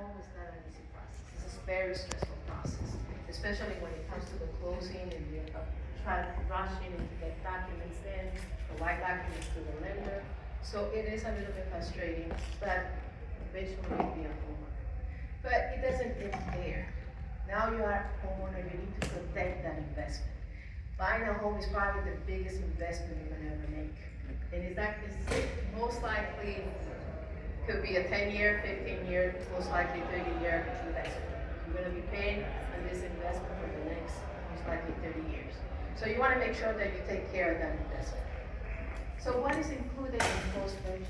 home is not an easy process. It's a very stressful process, especially when it comes to the closing and you're trying to rush in and to get documents in, provide documents to the lender. So it is a little bit frustrating, but eventually you'll be a homeowner. But it doesn't end there. Now you are a homeowner, you need to protect that investment. Buying a home is probably the biggest investment you're gonna ever make. And it's most likely could be a 10-year, 15-year, most likely 30-year investment. You're gonna be paying on this investment for the next, most likely 30 years. So you wanna make sure that you take care of that investment. So what is included in post-purchase?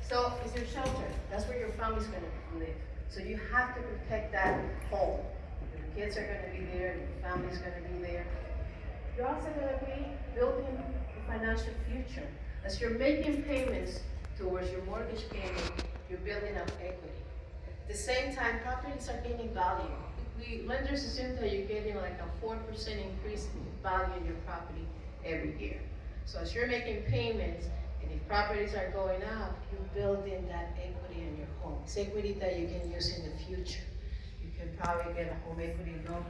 So it's your shelter. That's where your family's gonna live. So you have to protect that home. Your kids are gonna be there, your family's gonna be there. You're also gonna be building a financial future. As you're making payments towards your mortgage payment, you're building up equity. At the same time, properties are gaining value. Lenders assume that you're getting like a 4% increase in value in your property every year. So as you're making payments, and if properties are going up, you're building that equity in your home. It's equity that you can use in the future. You can probably get a home equity loan,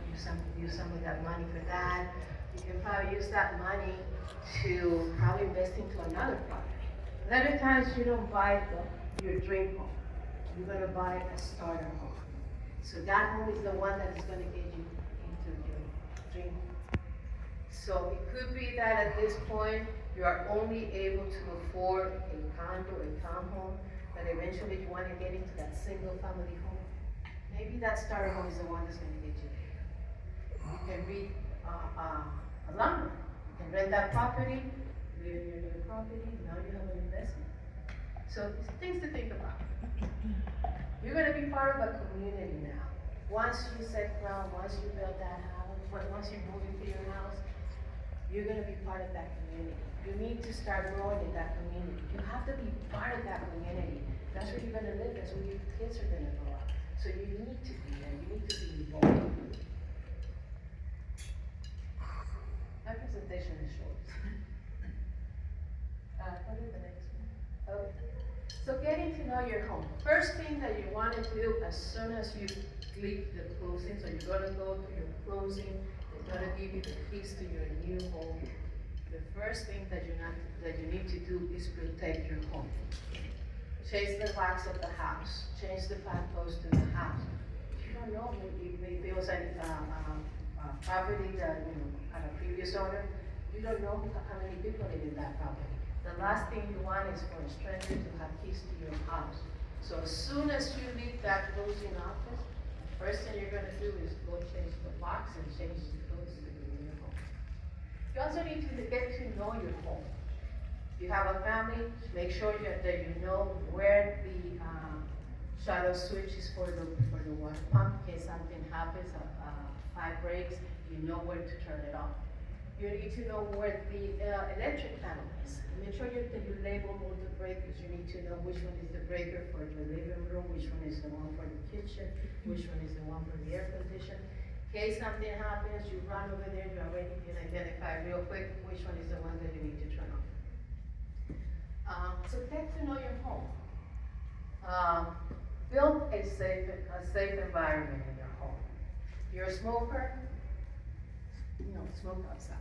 use some of that money for that. You can probably use that money to probably invest into another property. A lot of times you don't buy your dream home. You're gonna buy a starter home. So that home is the one that is gonna get you into your dream home. So it could be that at this point, you are only able to afford a condo, a townhome, but eventually you wanna get into that single family home. Maybe that starter home is the one that's gonna get you there. You can read a lumber. You can rent that property, live in your new property, now you have an investment. So it's things to think about. You're gonna be part of a community now. Once you set ground, once you build that house, once you move into your house, you're gonna be part of that community. You need to start growing in that community. You have to be part of that community. That's where you're gonna live, that's where your kids are gonna grow up. So you need to be there, you need to be involved. My presentation is short. What is the next one? Okay. So getting to know your home. First thing that you want to do as soon as you leave the closing, so you're going to go to your closing, they're going to give you the keys to your new home. The first thing that you need to do is protect your home. Change the locks of the house. Change the padlocks to the house. You don't know, maybe there was a property that had a previous owner. You don't know how many people live in that property. The last thing you want is for a stranger to have keys to your house. So as soon as you leave that closing office, first thing you're going to do is go change the locks and change the clothes to your new home. You also need to get to know your home. If you have a family, make sure that you know where the shadow switch is for the water pump. In case something happens, pipe breaks, you know where to turn it off. You need to know where the electric panel is. Make sure that you label all the breakers. You need to know which one is the breaker for the living room, which one is the one for the kitchen, which one is the one for the air conditioner. In case something happens, you run over there, you already can identify real quick which one is the one that you need to turn off. So get to know your home. Build a safe environment in your home. You're a smoker, smoke outside.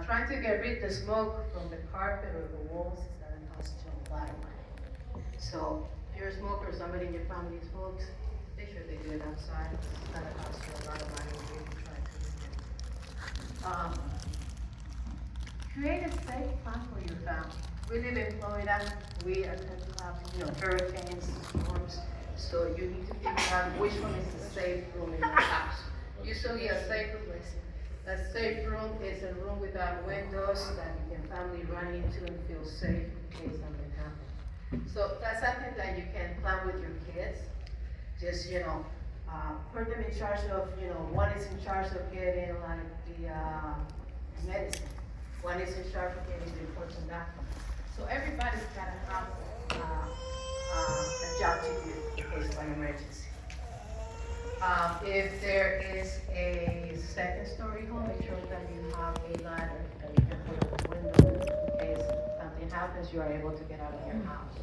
Trying to get rid of the smoke from the carpet or the walls is going to cost you a lot of money. So if you're a smoker or somebody in your family smokes, make sure they do it outside. It's going to cost you a lot of money if you try to do it. Create a safe plan for your family. We live in Florida. We tend to have hurricanes, storms. So you need to figure out which one is the safe room in your house. Usually a safe room is a room without windows that you can family run into and feel safe in case something happens. So that's something that you can plan with your kids. Just, put them in charge of, one is in charge of getting like the medicine. One is in charge of getting the reports and documents. So everybody's got to have a job to do in case of an emergency. If there is a second story home, make sure that you have a ladder that you can put on the window in case something happens, you are able to get out of your house.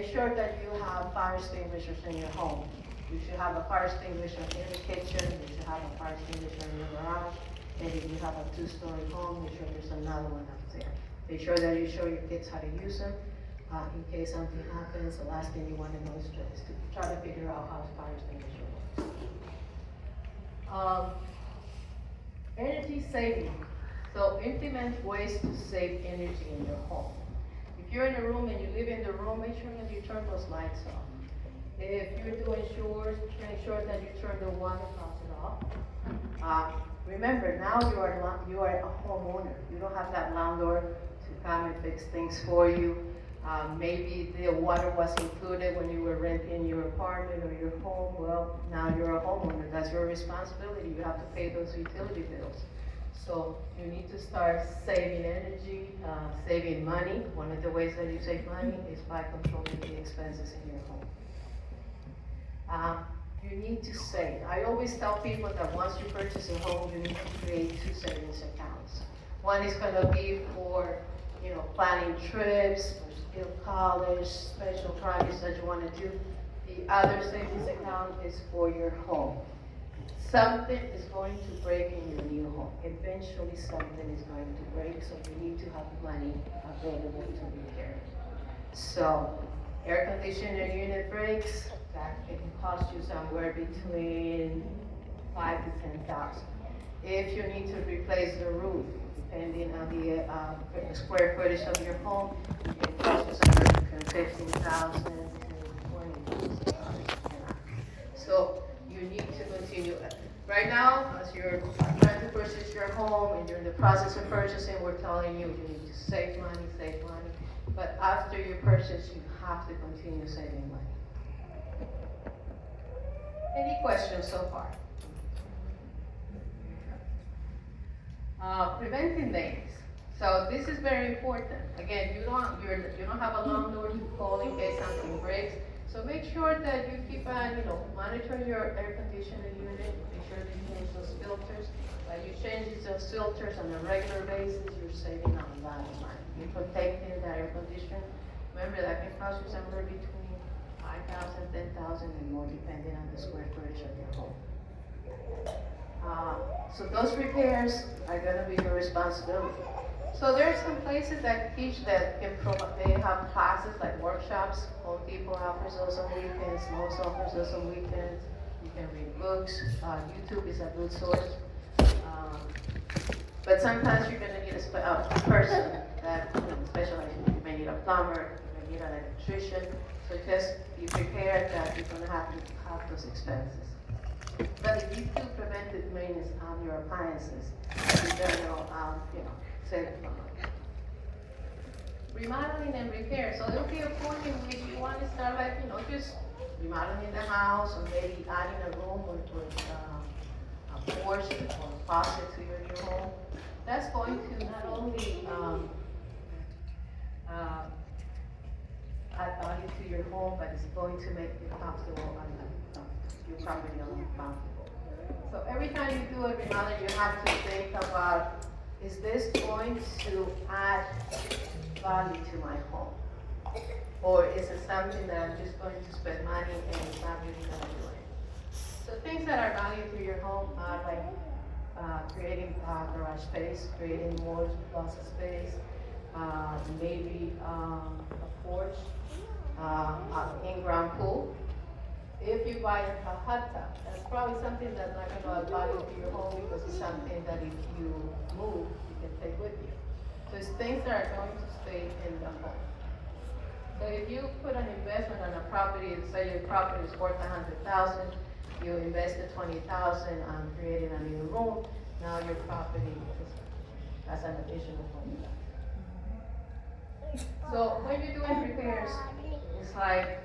make sure that you have fire extinguishers in your home. You should have a fire extinguisher in the kitchen, you should have a fire extinguisher in your garage, and if you have a two-story home, make sure there's another one up there. Make sure that you show your kids how to use them. In case something happens, the last thing you want to know is to try to figure out how the fire extinguisher works. Energy saving. So implement ways to save energy in your home. If you're in a room and you live in the room, make sure that you turn those lights off. If you're doing chores, make sure that you turn the water faucet off. Remember, now you are a homeowner. You don't have that landlord to come and fix things for you. Maybe the water was included when you were renting your apartment or your home. Well, now you're a homeowner. That's your responsibility. You have to pay those utility bills. So you need to start saving energy, saving money. One of the ways that you save money is by controlling the expenses in your home. You need to save. I always tell people that once you purchase a home, you need to create 2 savings accounts. One is going to be for, planning trips, for still college, special projects that you want to do. The other savings account is for your home. Something is going to break in your new home. Eventually something is going to break, so you need to have money available to repair it. So, air conditioner unit breaks, that can cost you somewhere between $5,000 to $10,000. If you need to replace the roof, depending on the square footage of your home, it can cost you somewhere between $15,000 to $20,000. So you need to continue. Right now, as you're trying to purchase your home and you're in the process of purchasing, we're telling you you need to save money. But after you purchase, you have to continue saving money. Any questions so far? Preventing maintenance. So this is very important. Again, you don't have a landlord to call in case something breaks. So make sure that you keep monitoring your air conditioning unit. Make sure that you change those filters. By you changing those filters on a regular basis, you're saving a lot of money. You're protecting that air conditioner. Remember, that can cost you somewhere between $5,000, $10,000, and more, depending on the square footage of your home. So those repairs are going to be your responsibility. So there are some places that teach that they have classes like workshops. Home Depot offers those on weekends. Lowe's offers those on weekends. You can read books. YouTube is a good source. But sometimes you're going to need a person that specializes. You may need a plumber. You may need an electrician. So just be prepared that you're going to have those expenses. But if you do preventive maintenance on your appliances, in general, save some money. Remodeling and repair. So there'll be a point in which you want to start just remodeling the house, or maybe adding a room with a porch or a faucet to your home. That's going to not only add value to your home, but it's going to make you comfortable on your property uncomfortable. So every time you do a remodel, you have to think about, is this going to add value to my home? Or is it something that I'm just going to spend money and it's not really going to do it? So things that are value to your home are like creating garage space, creating more closet space, maybe a porch, an in-ground pool. If you buy a hot tub, that's probably something that's not going to add value to your home, because it's something that if you move, you can take with you. So it's things that are going to stay in the home. So if you put an investment on a property, say your property is worth $100,000, you invested $20,000 on creating a new room, now your property has an additional $20,000. So when you're doing repairs, it's like,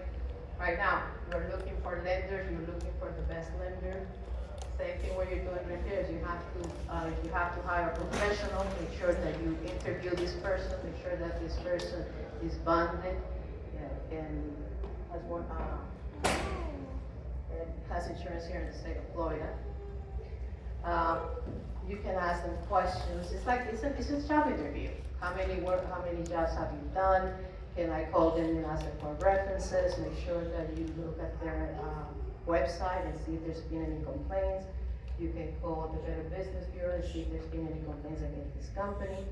right now, you're looking for lenders, you're looking for the best lender. Same thing when you're doing repairs, you have to hire a professional, make sure that you interview this person, make sure that this person is bonded and has insurance here in the state of Florida. You can ask them questions. It's a job interview. How many jobs have you done? can I call them and ask them for references, make sure that you look at their website and see if there's been any complaints. You can call the Better Business Bureau and see if there's been any complaints against this company.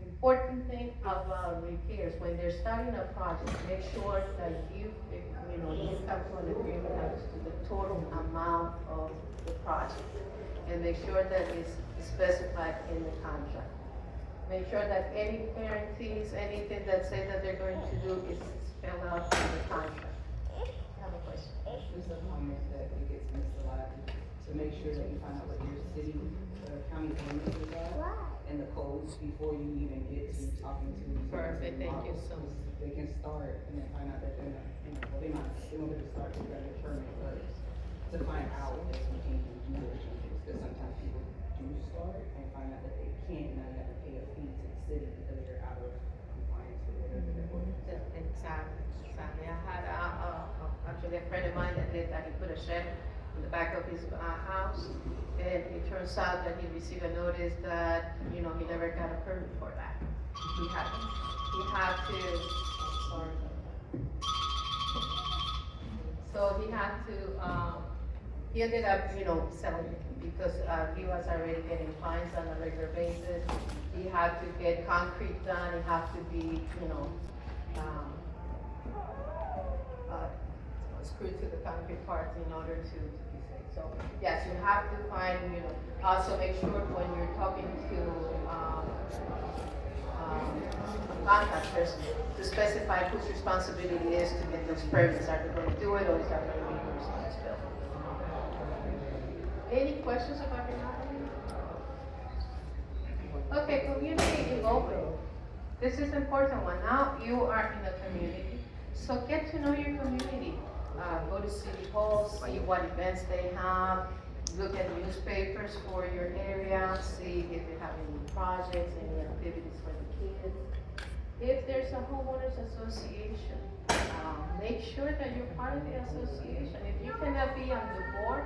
Important thing about repairs, when they're starting a project, make sure that you come to an agreement as to the total amount of the project. And make sure that it's specified in the contract. Make sure that any guarantees, anything that say that they're going to do is spelled out in the contract. I have a question. Just a comment that it gets missed a lot, to make sure that you find out what your city or county ordinances are and the codes before you even get to talking to. Perfect, thank you so much. They can start and then find out that they're not, they won't get to start, you gotta determine first to find out if you can do those changes. Because sometimes people do start and find out that they can't, and now they have to pay a fee to the city because they're out of compliance with whatever their ordinance. Exactly. I had actually a friend of mine that did that. He put a shed in the back of his house, and it turns out that he received a notice that, he never got a permit for that. He had to, sorry. So he ended up, selling it because he was already getting fines on a regular basis. He had to get concrete done. He had to be, screwed to the concrete parts in order to be safe. So yes, you have to find, also make sure when you're talking to contractors to specify whose responsibility is to get those permits. Are they going to do it, or is that going to be your responsibility? Any questions about your matter? Okay, community involvement. This is an important one. Now you are in a community, so get to know your community. Go to city hall, see what events they have, look at newspapers for your area, see if they have any projects, any activities for the kids. If there's a homeowners association, make sure that you're part of the association. If you cannot be on the board,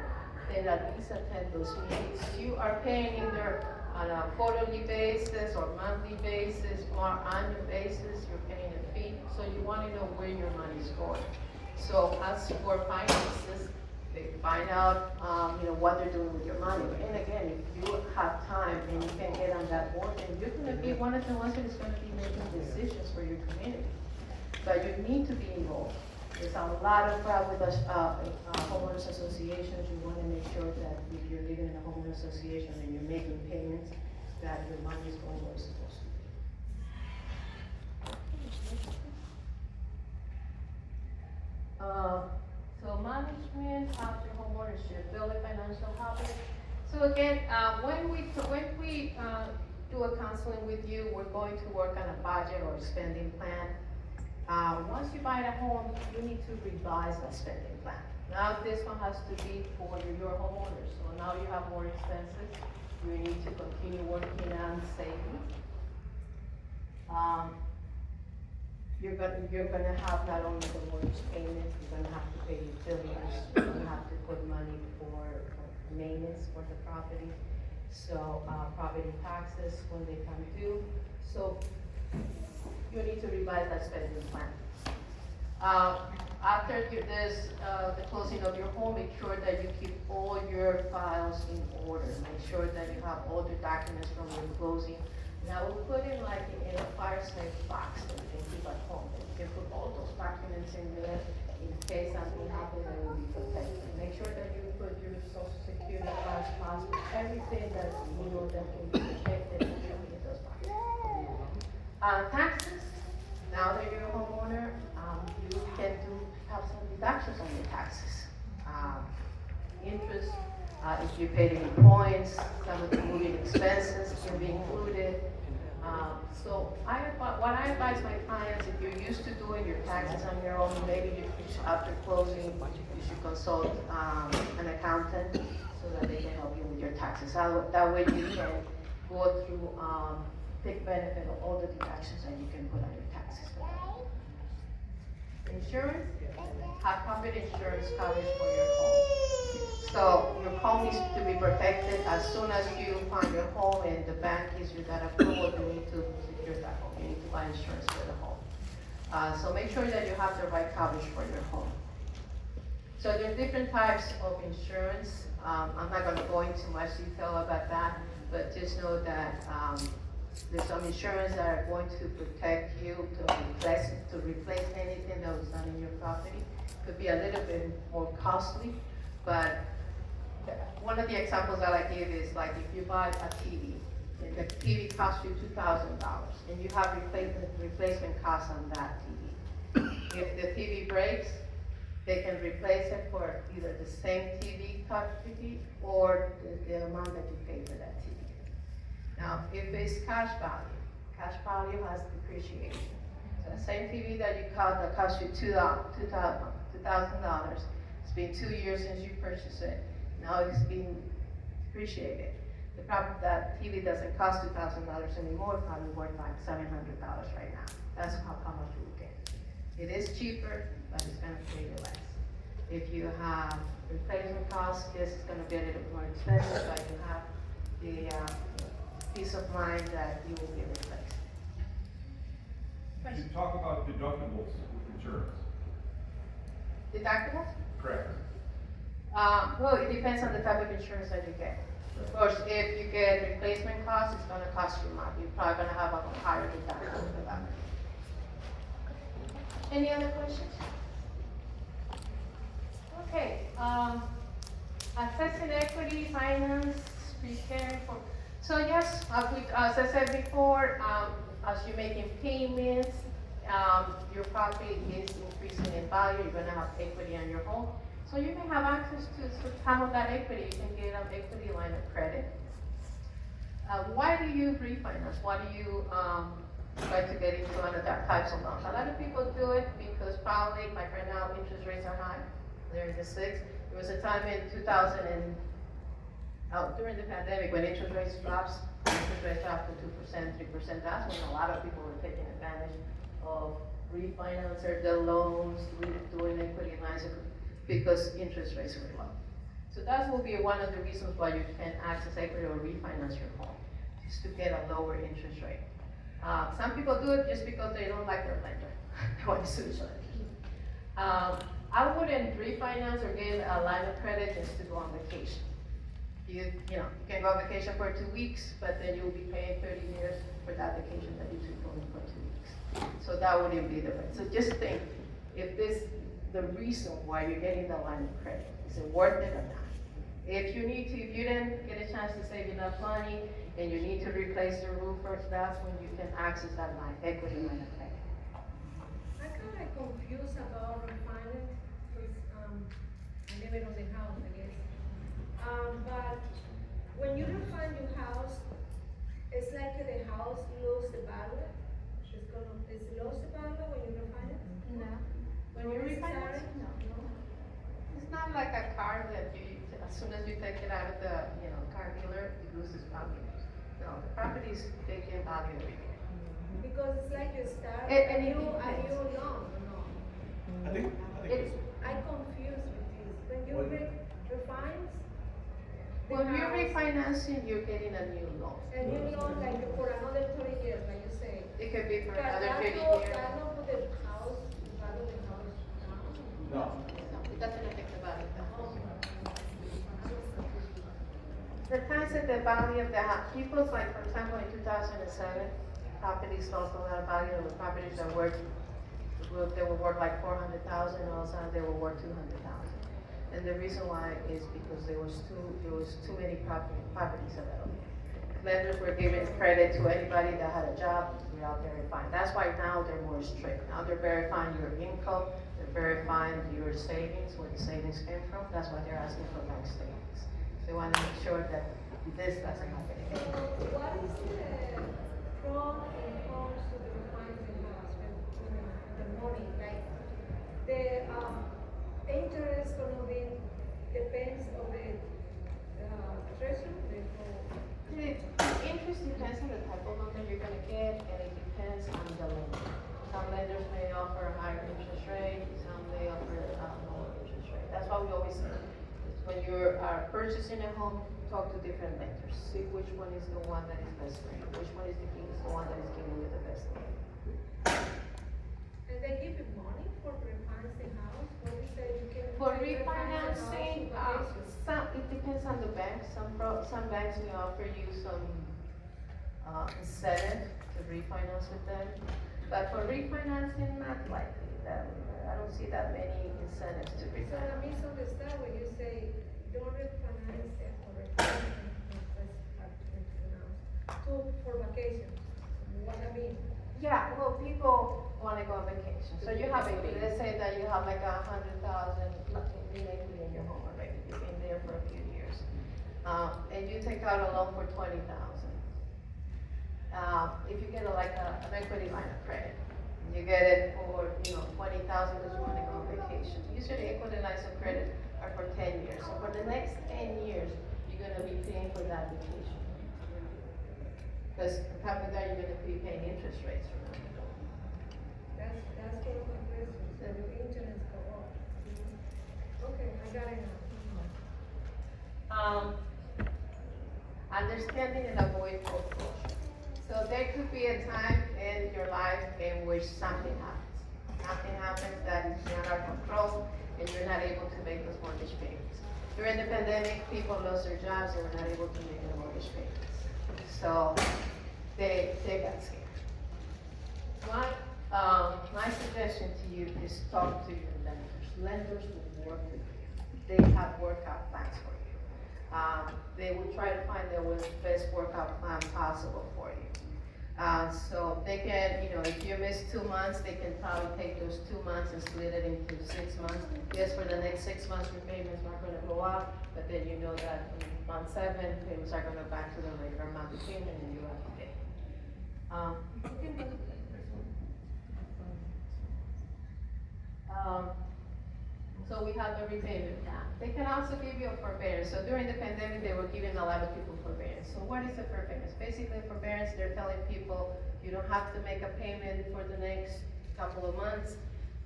then at least attend those meetings. You are paying either on a quarterly basis or monthly basis or annual basis, you're paying a fee, so you want to know where your money is going. So as for finances, they find out, what they're doing with your money. And again, if you have time and you can get on that board, then you're going to be one of the ones that is going to be making decisions for your community. But you need to be involved. There's a lot of with us, homeowners associations. You want to make sure that if you're living in a homeowners association and you're making payments, that your money is going where it's supposed to be. So management after home ownership, build a financial habit. So again, when we do a counseling with you, we're going to work on a budget or spending plan. Once you buy a home, you need to revise that spending plan. Now this one has to be for your homeowners. So now you have more expenses. You need to continue working on savings. You're gonna have not only the mortgage payments, you're gonna have to pay utilities, you're gonna have to put money for maintenance for the property. So, property taxes when they come due. So, you need to revise that spending plan. After the closing of your home, make sure that you keep all your files in order. Make sure that you have all the documents from your closing. Now we'll put in like in a fire safe box that you can keep at home. And you can put all those documents in there in case something happens, they will be protected. Make sure that you put your social security cards, passport, everything that you know that can be protected and should be in those boxes. Taxes. Now that you're a homeowner, you can have some deductions on your taxes. Interest, if you paid any points, some of the moving expenses can be included. So what I advise my clients, if you're used to doing your taxes on your own, maybe you should, after closing, you should consult an accountant so that they can help you with your taxes. That way you can go through, take benefit of all the deductions that you can put on your taxes. Insurance, have covered insurance coverage for your home. So your home needs to be protected. As soon as you find your home and the bank gives you that approval, you need to secure that home. You need to buy insurance for the home. So make sure that you have the right coverage for your home. So there are different types of insurance. I'm not gonna go into much detail about that, but just know that, there's some insurance that are going to protect you to replace anything that was done in your property. Could be a little bit more costly, but one of the examples that I give is like if you buy a TV, and the TV costs you $2,000, and you have replacement costs on that TV. If the TV breaks, they can replace it for either the same TV TV or the amount that you pay for that TV. Now, if it's cash value has depreciation. So the same TV that cost you $2,000, it's been 2 years since you purchased it, now it's being depreciated. The problem that TV doesn't cost $2,000 anymore, probably worth like $700 right now. That's how much you will get. It is cheaper, but it's gonna pay you less. If you have replacement costs, yes, it's gonna be a little more expensive, but you have the peace of mind that you will be replaced. You talk about deductibles with insurance. Deductibles? Correct. Well, it depends on the type of insurance that you get. Of course, if you get replacement costs, it's gonna cost you more. You're probably gonna have a higher deductible for that. Any other questions? Okay, assessing equity, finance, preparing for, so yes, as I said before, as you're making payments, your property is increasing in value, you're gonna have equity on your home. So you can have access to some of that equity, you can get an equity line of credit. Why do you refinance? Why do you try to get into other types of loans? A lot of people do it because probably, like right now, interest rates are high. They're in the 6. There was a time in 2000 and, during the pandemic, when interest rates dropped to 2%, 3%, that's when a lot of people were taking advantage of refinancing their loans, doing equity lines, because interest rates were low. So that will be one of the reasons why you can access equity or refinance your home, is to get a lower interest rate. Some people do it just because they don't like their lender. They want to switch lenders. I wouldn't refinance or get a line of credit just to go on vacation. You can go on vacation for 2 weeks, but then you'll be paying 30 years for that vacation that you took only for 2 weeks. So that wouldn't be the way. So just think, if the reason why you're getting the line of credit, is it worth it or not? If you didn't get a chance to save enough money and you need to replace the roof first, that's when you can access that equity line of credit. I'm kind of confused about refinance, because I never know the house, I guess. But when you refine your house, it's like the house lose the value. It's lose the value when you refine it? No. When you refinance, no. It's not like a car that as soon as you take it out of the, car dealer, it loses value. No, the property is taking value every year. Because it's like you start And a it new depends. loan, no? I think I'm confused with this. When you refines, When you're refinancing, you're getting a new loan. a new loan like for another 30 years, like you say. It could be for But another that 30 no- years. that no put the house, value of the house down. no. No, it doesn't affect the value of the house. The times that the value of the house, people's like, for example, in 2007, properties lost a lot of value. There were properties that they were worth like 400,000, and all of a sudden they were worth 200,000. And the reason why is because there was too many properties available. Lenders were giving credit to anybody that had a job without verifying. That's why now they're more strict. Now they're verifying your income, they're verifying your savings, where the savings came from. That's why they're asking for bank statements. They want to make sure that this doesn't happen So again. what is the pros and cons to the refinancing house with the money? Like the interest gonna be depends on the treasury. The interest depends on the type of loan that you're gonna get, and it depends on the lender. Some lenders may offer a higher interest rate, some may offer a lower interest rate. That's why we always say, when you are purchasing a home, talk to different lenders. See which one is the one that is best for you, which one is the one that is giving you the best loan. And they give you money for refinancing house? What is that you can? For refinance the house refinancing, with vacation? it depends on the bank. Some banks may offer you some, incentive to refinance with them. But for refinancing, not likely. I don't see that many incentives to So I refinance. misunderstand when you say don't refinance it or refinance, that's hard to pronounce, for vacation. What I mean? Yeah, well, people wanna go on vacation, so you have, let's say that you have like 100,000 in equity in your home already, you've been there for a few years. And you take out a loan for 20,000. If you get an equity line of credit, you get it for, 20,000 because you wanna go on vacation. Usually equity lines of credit are for 10 years, so for the next 10 years, you're gonna be paying for that vacation. Because on top of that, you're gonna be paying interest rates from that. That's one of my questions, so your interest go up. Okay, I got it now. Understanding and avoid foreclosure. So there could be a time in your life in which something happens. Something happens that is beyond our control, and you're not able to make those mortgage payments. During the pandemic, people lost their jobs, they were not able to make their mortgage payments. So they got scared. My suggestion to you is talk to your lenders. Lenders will work with you. They have workout plans for you. They will try to find the best workout plan possible for you. So they can, if you miss 2 months, they can probably take those 2 months and split it into 6 months. Yes, for the next 6 months, your payments are gonna go up, but then you know that in month 7, payments are gonna go back to the regular monthly payment and you have to pay. So we have the repayment plan. They can also give you a forbearance. So during the pandemic, they were giving a lot of people forbearance. So what is a forbearance? Basically, forbearance, they're telling people you don't have to make a payment for the next couple of months.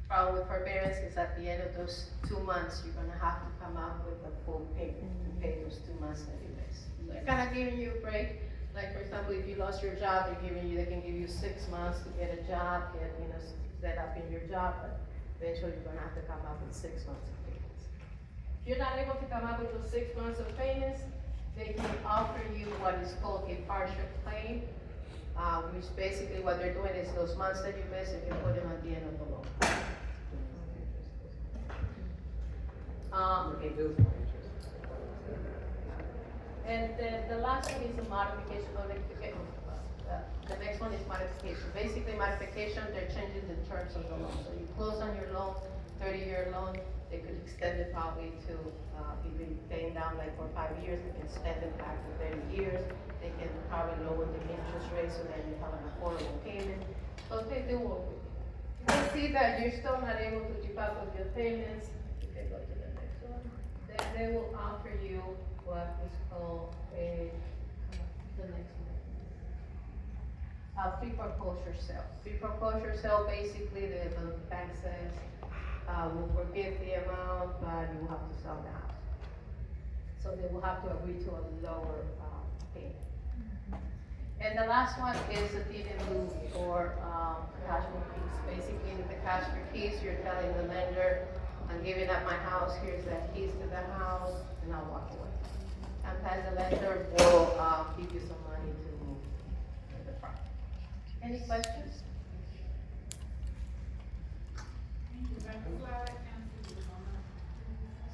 Problem with forbearance is at the end of those 2 months, you're gonna have to come out with a full payment to pay those 2 months that you missed. So they're kind of giving you a break. Like for example, if you lost your job, they can give you 6 months to get a job, get, set up in your job, but eventually you're gonna have to come up with 6 months of payments. If you're not able to come up with those 6 months of payments, they can offer you what is called a partial claim, which basically what they're doing is those months that you missed, they can put them at the end of the loan. Okay, those are interest. And then the last one is a modification of the next one is modification. Basically modification, they're changing the terms of the loan. So you close on your loan, 30-year loan, they could extend it probably to, if you've been paying down like for 5 years, they can extend it back to 30 years. They can probably lower the interest rate so that you have an affordable payment. So they do work with you. You can see that you're still not able to keep up with your payments. You can go to the next one. Then they will offer you what is called the next one. Free foreclosure sale. Free foreclosure sale, basically, the bank says, we'll forgive the amount, but you will have to sell the house. So they will have to agree to a lower, payment. And the last one is a deed in lieu or, cash for keys. Basically, with the cash for keys, you're telling the lender, I'm giving up my house, here's the keys to the house, and I'll walk away. Sometimes the lender will, give you some money to move the property. Any questions?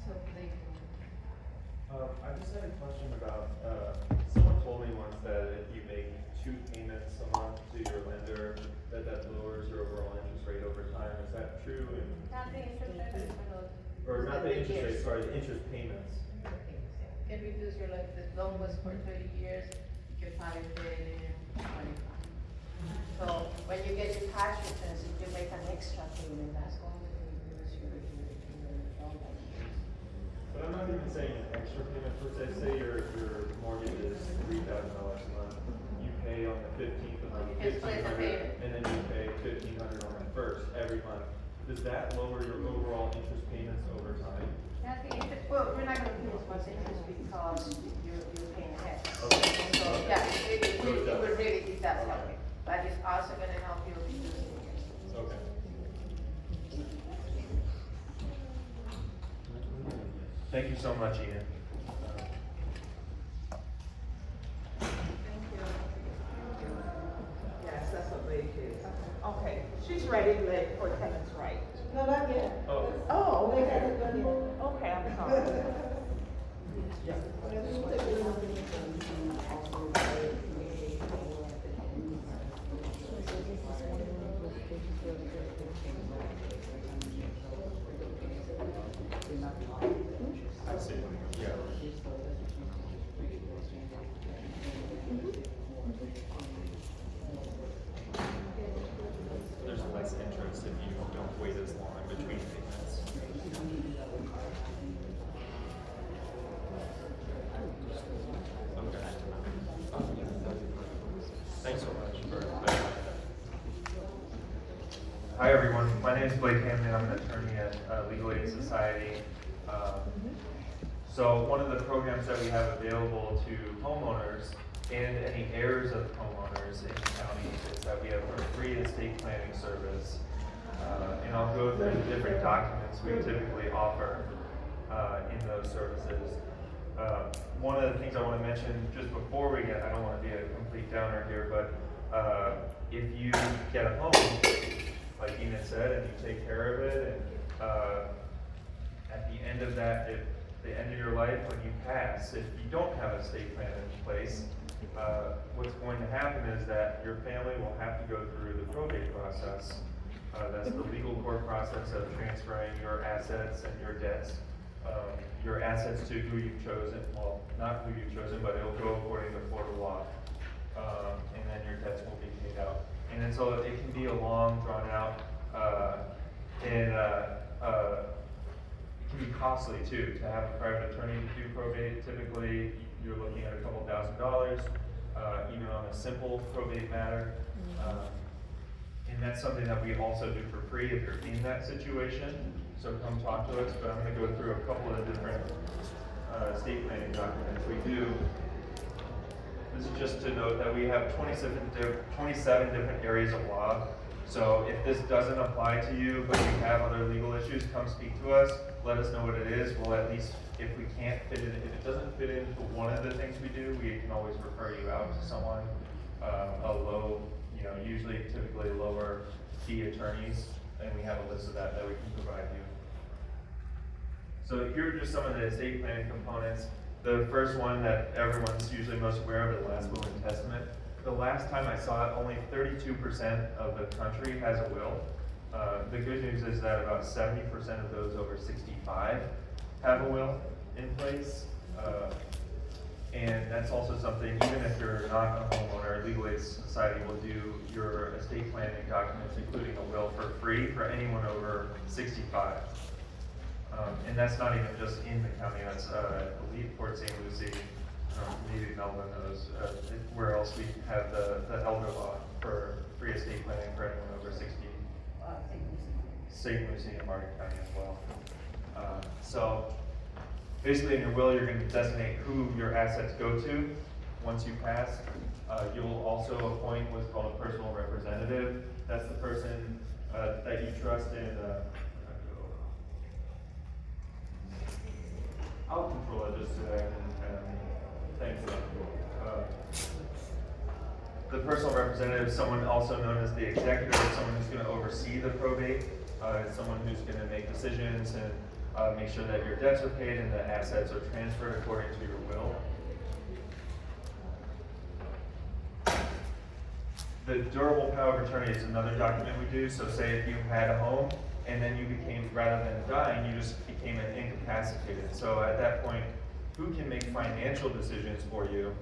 So they. I just had a question about, someone told me once that if you make 2 payments a month to your lender, that lowers your overall interest rate over time. Is that true? Not the interest rate, but for those. Or not the interest rate, sorry, the interest payments. Can reduce your, like, the loan was for 30 years, you could probably pay it in 25. So when you get your tax returns, if you make an extra payment, that's going to reduce your loan by years. But I'm not even saying an extra payment per se. Say your mortgage is $3,000 a month. You pay on the 15th of the month, You can split the payment. and then you pay $1,500 on the 1st every month. Does that lower your overall interest payments over time? Not the interest, well, we're not gonna pay as much interest because you're paying ahead. Okay. So, yeah, it So it does. would really, it does help Okay. you, but it's also gonna help you reduce the interest. Okay. Thank you so much, Ian. Thank you. Yes, that's what Blake is. Okay, she's ready for tenants' right. No, not yet. Oh. Oh, They okay. haven't done yet. Okay, I'm sorry. I see, yeah. There's less interest if you don't wait as long in between payments. Okay. Thanks so much for clarifying that. Hi, everyone. My name is Blake Hamlin. I'm an attorney at Legal Aid Society. So one of the programs that we have available to homeowners and any heirs of homeowners in the county is that we have a free estate planning service. And I'll go through the different documents we typically offer in those services. One of the things I want to mention just before we get, I don't want to be a complete downer here, but if you get a home, like Ina said, and you take care of it, and at the end of that, if the end of your life, when you pass, if you don't have a estate plan in place, what's going to happen is that your family will have to go through the probate process. That's the legal court process of transferring your assets and your debts. Your assets to who you've chosen, well, not who you've chosen, but it'll go according to Florida law. And then your debts will be paid out. And then so it can be a long, drawn out, and it can be costly too, to have a private attorney to do probate. Typically, you're looking at a couple $1,000s, even on a simple probate matter. And that's something that we also do for free if you're in that situation. So come talk to us, but I'm gonna go through a couple of different estate planning documents we do. This is just to note that we have 27 different areas of law. So if this doesn't apply to you, but you have other legal issues, come speak to us. Let us know what it is. We'll at least, if we can't fit it, if it doesn't fit into one of the things we do, we can always refer you out to someone, a low, usually typically lower fee attorneys, and we have a list of that we can provide you. So here are just some of the estate planning components. The first one that everyone's usually most aware of, the last will and testament. The last time I saw it, only 32% of the country has a will. The good news is that about 70% of those over 65 have a will in place. And that's also something, even if you're not a homeowner, Legal Aid Society will do your estate planning documents, including a will, for free for anyone over 65. And that's not even just in the county, that's, I believe, Port St. Lucie, maybe Melbourne knows, where else we have the elder law for free estate planning for anyone over 60. St. Lucie and Martin County as well. So basically in your will, you're going to designate who your assets go to once you pass. You'll also appoint what's called a personal representative. That's the person that you trust in. I'll control it just so that I can thanks. The personal representative is someone also known as the executor, someone who's going to oversee the probate, someone who's going to make decisions and make sure that your debts are paid and the assets are transferred according to your will. The durable power of attorney is another document we do. So say if you had a home and then you became, rather than dying, you just became incapacitated. So at that point, who can make financial decisions for you?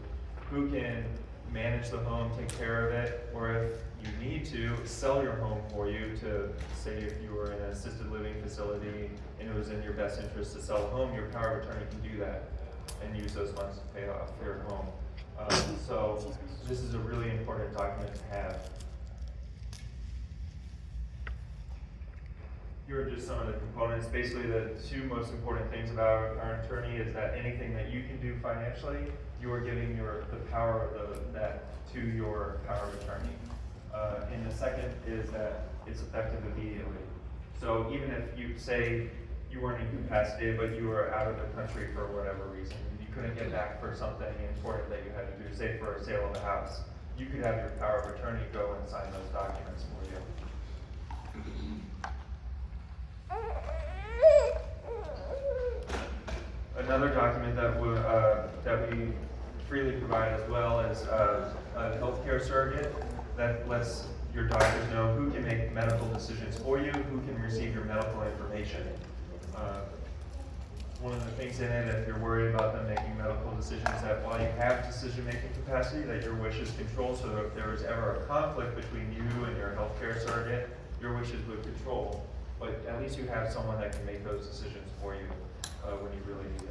Who can manage the home, take care of it, or if you need to, sell your home for you to, say if you were in an assisted living facility and it was in your best interest to sell the home, your power of attorney can do that and use those funds to pay off your home. So this is a really important document to have. Here are just some of the components. Basically, the two most important things about our attorney is that anything that you can do financially, you are giving the power of that to your power of attorney. And the second is that it's effective immediately. So even if you say you weren't incapacitated, but you were out of the country for whatever reason. You couldn't get back for something important that you had to do, say for a sale of a house. You could have your power of attorney go and sign those documents for you. Another document that we freely provide as well is a healthcare surrogate that lets your doctors know who can make medical decisions for you, who can receive your medical information. One of the things in it, if you're worried about them making medical decisions, that while you have decision-making capacity, that your wishes control, so that if there was ever a conflict between you and your healthcare surrogate, your wishes would control. But at least you have someone that can make those decisions for you when you really need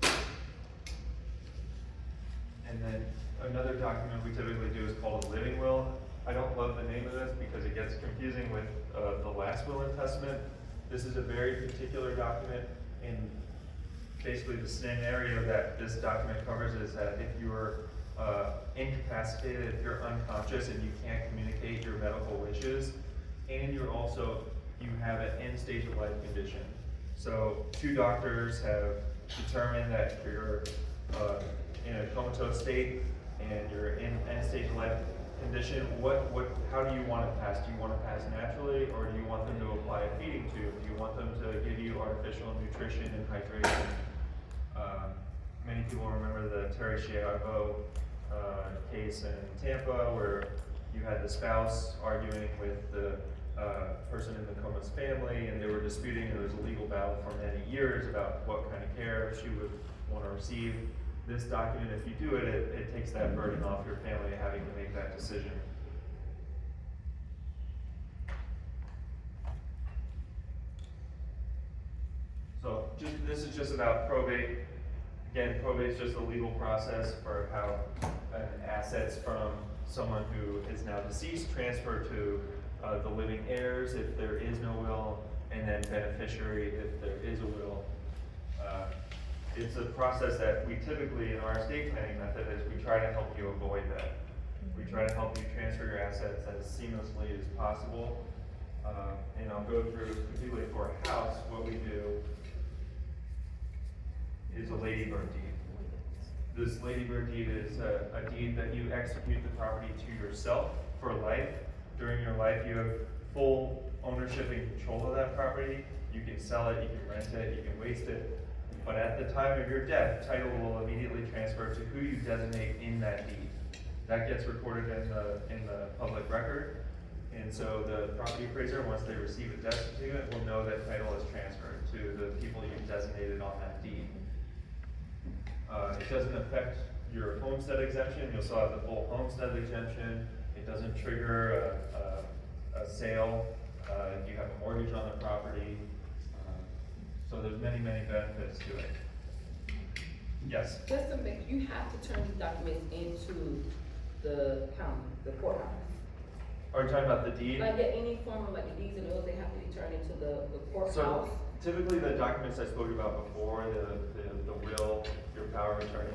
it. And then another document we typically do is called a living will. I don't love the name of this because it gets confusing with the last will and testament. This is a very particular document, and basically the scenario that this document covers is that if you're incapacitated, if you're unconscious and you can't communicate your medical wishes, and you have an end stage of life condition. So 2 doctors have determined that you're in a comatose state and you're in end stage of life condition. How do you want to pass? Do you want to pass naturally, or do you want them to apply a feeding tube? Do you want them to give you artificial nutrition and hydration? Many people remember the Terry Schiavo case in Tampa, where you had the spouse arguing with the person in the coma's family, and they were disputing, and there was a legal battle for many years about what kind of care she would want to receive. This document, if you do it, it takes that burden off your family having to make that decision. So this is just about probate. Again, probate is just a legal process for how assets from someone who is now deceased transfer to the living heirs if there is no will, and then beneficiary if there is a will. It's a process that we typically, in our estate planning method, is we try to help you avoid that. We try to help you transfer your assets as seamlessly as possible. And I'll go through, particularly for a house, what we do is a ladybird deed. This ladybird deed is a deed that you execute the property to yourself for life. During your life, you have full ownership and control of that property. You can sell it, you can rent it, you can waste it. But at the time of your death, title will immediately transfer to who you designate in that deed. That gets recorded in the public record. And so the property appraiser, once they receive a death certificate, will know that title is transferred to the people you've designated on that deed. It doesn't affect your homestead exemption. You'll still have the full homestead exemption. It doesn't trigger a sale if you have a mortgage on the property. So there's many, many benefits to it. Yes? Just to make, you have to turn these documents into the county, the courthouse. Are you talking about the deed? Like, yeah, any form of like the deeds and wills, they have to be turned into the courthouse. So typically the documents I spoke about before, the will, your power of attorney,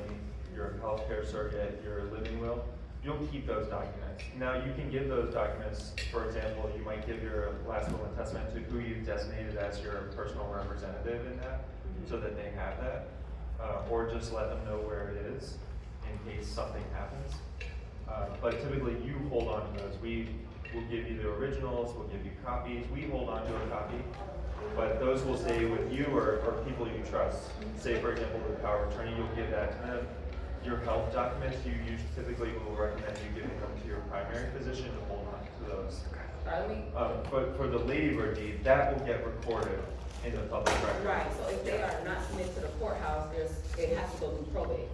your healthcare surrogate, your living will, you'll keep those documents. Now you can give those documents, for example, you might give your last will and testament to who you've designated as your personal representative in that, so that they have that. Or just let them know where it is in case something happens. But typically you hold on to those. We will give you the originals, we'll give you copies. We hold on to a copy, but those will stay with you or people you trust. Say, for example, the power of attorney, you'll give that to them. Your health documents, you typically will recommend you giving them to your primary physician to hold on to those. But for the ladybird deed, that will get recorded in the public record. Right, so if they are not submitted to the courthouse, it has to go through probate.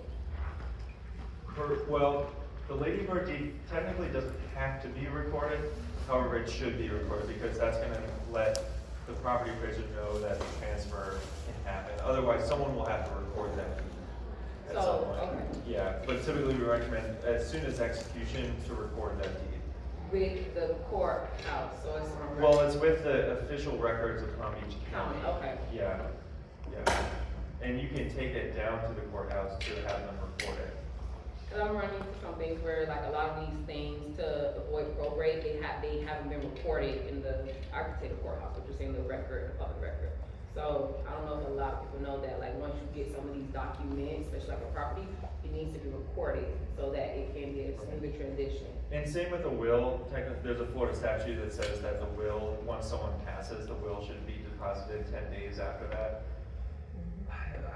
Well, the ladybird deed technically doesn't have to be recorded. However, it should be recorded because that's going to let the property appraiser know that the transfer can happen. Otherwise, someone will have to record that deed at some point. Okay. Yeah, but typically we recommend as soon as execution to record that deed. With the courthouse, so it's on. Well, it's with the official records of Palm Beach County. Okay. Yeah, yeah. And you can take it down to the courthouse to have them record it. Cause I'm running into some things where like a lot of these things to avoid probate, they haven't been recorded in the, I could say the courthouse, but just in the record, the public record. So I don't know if a lot of people know that, like, once you get some of these documents, especially like a property, it needs to be recorded so that it can be a smoother transition. And same with a will, technically, there's a Florida statute that says that the will, once someone passes, the will should be deposited 10 days after that.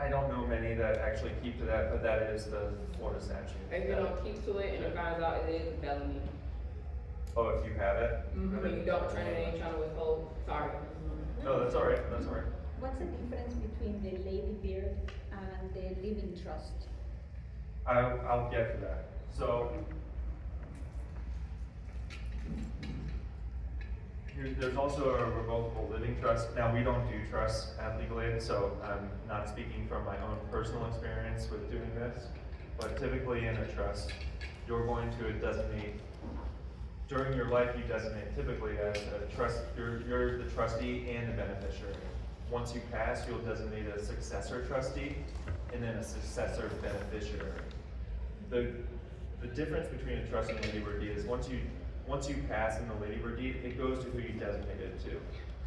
I don't know many that actually keep to that, but that is the Florida statute. If you don't keep to it and it finds out it is a felony, Oh, if you have it? when you don't turn it in, trying to withhold, sorry. No, that's all right, that's all right. What's the difference between the Lady Bird and the living trust? I'll get to that. So, there's also a revocable living trust. Now, we don't do trusts at Legal Aid, so I'm not speaking from my own personal experience with doing this. But typically in a trust, you're going to designate, during your life, you designate typically as a trust, you're the trustee and the beneficiary. Once you pass, you'll designate a successor trustee and then a successor beneficiary. The difference between a trust and a Lady Bird deed is once you pass in the Lady Bird deed, it goes to who you designate it to.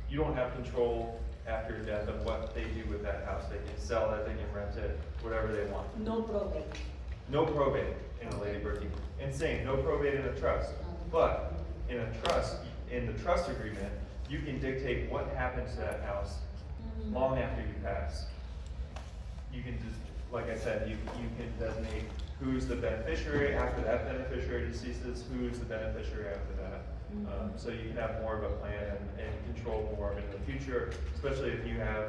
You don't have control after your death of what they do with that house. They can sell it, they can rent it, whatever they want. No probate. No probate in a Lady Bird deed. And same, no probate in a trust. But in a trust, in the trust agreement, you can dictate what happens to that house long after you pass. You can just, like I said, you can designate who's the beneficiary after that beneficiary deceases, who's the beneficiary after that. So you can have more of a plan and control more in the future, especially if you have,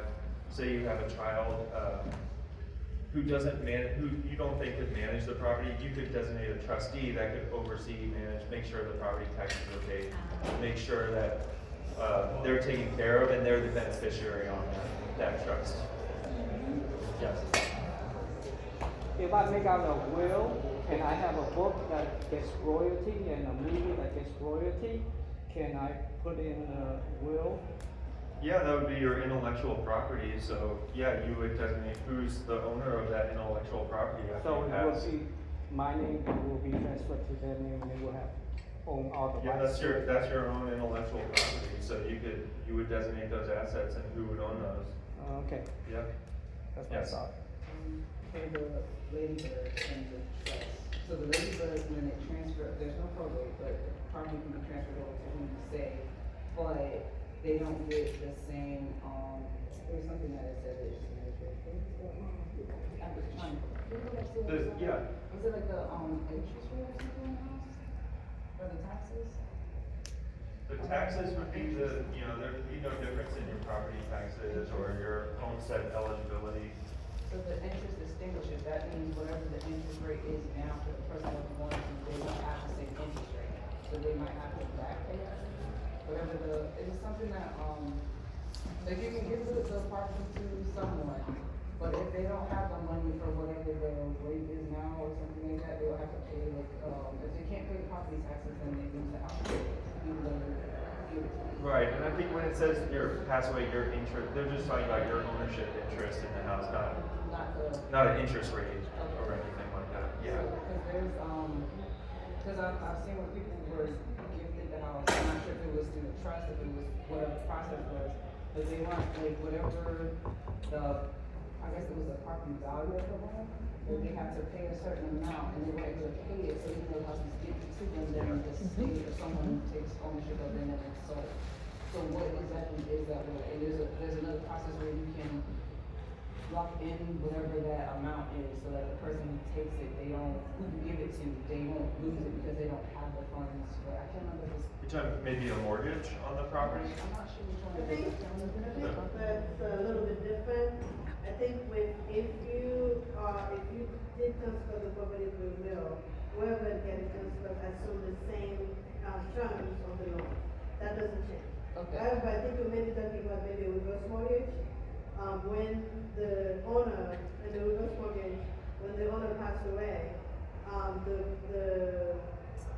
say you have a child who doesn't who you don't think could manage the property. You could designate a trustee that could oversee, manage, make sure the property taxes are paid, make sure that they're taken care of and they're the beneficiary on that trust. Yes. If I make out a will and I have a book that gets royalty and a movie that gets royalty, can I put in a will? Yeah, that would be your intellectual property. So yeah, you would designate who's the owner of that intellectual property after So you it pass. will be, my name will be transferred to their name and they will have own all the Yeah, rights. that's your own intellectual property. So you would designate those assets and who would own those. Okay, Yep. that's what I Yes. thought. For the Lady Bird and the trust. So the Lady Bird, when it transfer, there's no probate, but the property can be transferred over to who you say, but they don't get the same, there was something that it said it's. I was trying, Yeah. was it like the, interest rate or something on the house? For the taxes? The taxes would be there'd be no difference in your property taxes or your homestead eligibility. So the interest distinguishes, that means whatever the interest rate is now for the person that wants to, they don't have the same interest rate. So they might have to back pay us, whatever it is something that, like you can give the property to someone, but if they don't have the money for whatever the rate is now or something like that, they'll have to pay like, if they can't pay the property taxes, then they lose the house. Even though they give it to them. Right, and I think when it says your pass away, your interest, they're just talking about your ownership interest in the house, not an interest rate or anything like that. Yeah. Because there's, because I've seen where people were gifted the house, I'm not sure if it was through the trust, if it was, whatever the process was, but they want, like, whatever I guess it was the property value of the home, that they have to pay a certain amount, and they weren't able to pay it, so even though the house is gifted to them, then the state or someone takes ownership of it and then it's sold. So what exactly is that? And there's another process where you can lock in whatever that amount is, so that the person who takes it, they don't, who you give it to, they won't lose it because they don't have the funds for, I can't remember this. You're talking maybe a mortgage on the property? I'm not sure which one I it think, is. that's a little bit different. I think if you did transfer the property to a will, whoever get it transferred assume the same, terms of the loan. That doesn't change. Okay. However, I think you may be talking about maybe a reverse mortgage. When the owner, in the reverse mortgage, when the owner passed away, the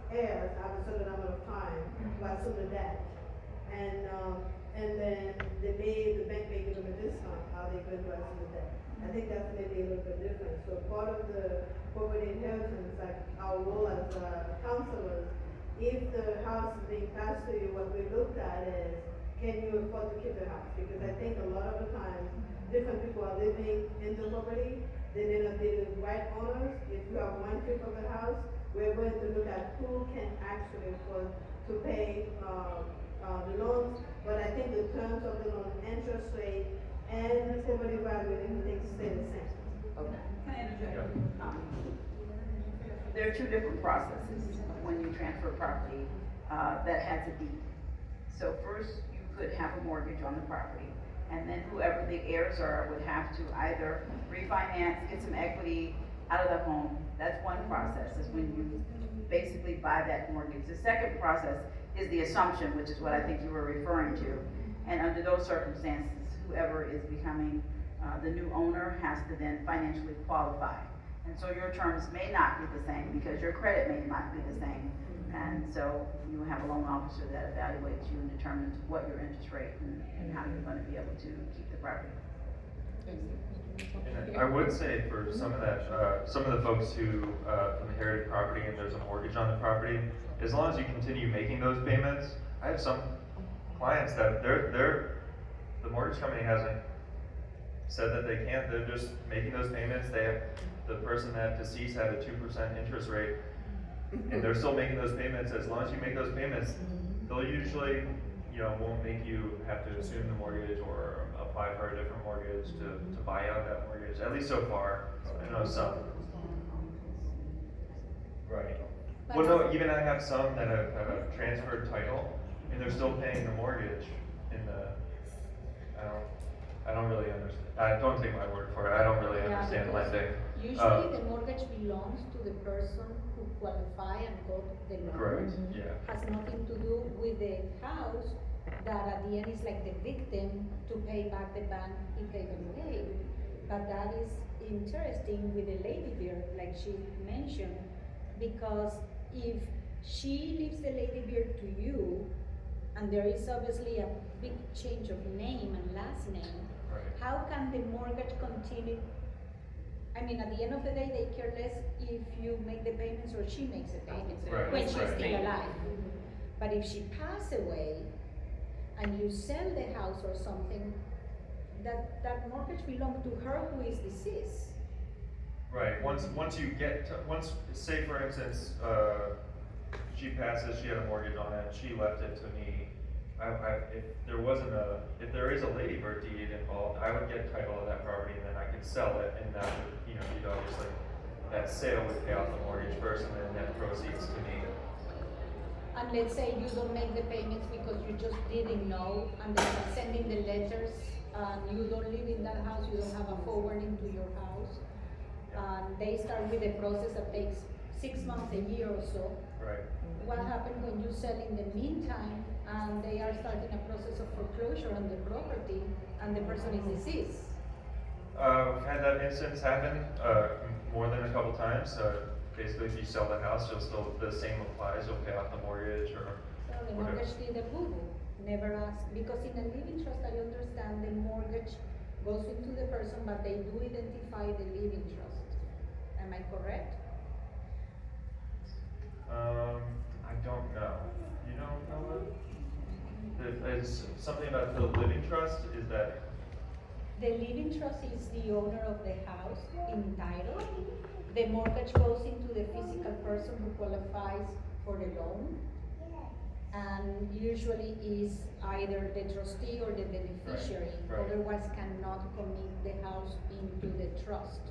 heirs have a certain amount of time to assume the debt. And then the bank may give them a discount, how they going to assume the debt. I think that's maybe a little bit different. So part of the property inheritance, like our role as counselors, if the house is being passed to you, what we looked at is, can you afford to keep the house? Because I think a lot of the times, different people are living in the property, they may not be the right owners. If you have 1/5 of the house, we're going to look at who can actually afford to pay, the loans. But I think the terms of the loan, interest rate, and the property value, everything stay the same. Okay, can I interject? There are two different processes when you transfer property, that has a deed. So first, you could have a mortgage on the property, and then whoever the heirs are would have to either refinance, get some equity out of the home. That's one process, is when you basically buy that mortgage. The second process is the assumption, which is what I think you were referring to. And under those circumstances, whoever is becoming the new owner has to then financially qualify. And so your terms may not be the same because your credit may not be the same. And so you have a loan officer that evaluates you and determines what your interest rate and how you're gonna be able to keep the property. And I would say for some of that, some of the folks who inherited property and there's a mortgage on the property, as long as you continue making those payments, I have some clients that the mortgage company hasn't said that they can't, they're just making those payments. They have, the person that deceased had a 2% interest rate, and they're still making those payments. As long as you make those payments, they'll usually, won't make you have to assume the mortgage or apply for a different mortgage to buy out that mortgage, at least so far. I know some. Right. Well, no, even I have some that have transferred title, and they're still paying the mortgage in the, I don't really understand. Don't take my word for it. I don't really understand lending. Usually the mortgage belongs to the person who qualify and got the loan. Correct, yeah. Has nothing to do with the house, that at the end is like the victim to pay back the bank if they don't pay. But that is interesting with the lady beard, like she mentioned, because if she leaves the lady beard to you, and there is obviously a big change of name and last name, Right. how can the mortgage continue? I mean, at the end of the day, they care less if you make the payments or she makes the payments, Right, when she's right. still alive. But if she passed away, and you sell the house or something, that mortgage belongs to her who is deceased. Right, once you get to, say for instance, she passes, she had a mortgage on it, she left it to me. If there is a Lady Bird deed involved, I would get title of that property and then I could sell it, and that would, you'd obviously, that sale would pay off the mortgage first and then net proceeds to me. And let's say you don't make the payments because you just didn't know, and they are sending the letters, and you don't live in that house, you don't have a forwarding to your house. And they start with a process that takes 6 months, a year or so. Right. What happens when you sell in the meantime, and they are starting a process of foreclosure on the property, and the person is deceased? I've had that instance happen, more than a couple times. Basically, if you sell the house, the same applies, you'll pay off the mortgage or So the whatever. mortgage did a boo-boo, never asked, because in a living trust, I understand the mortgage goes into the person, but they do identify the living trust. Am I correct? I don't know. You know, Noah? There's something about the living trust, is that, The living trust is the owner of the house in title. The mortgage goes into the physical person who qualifies for the loan. And usually is either the trustee or the beneficiary, Right. otherwise cannot commit the house into the trust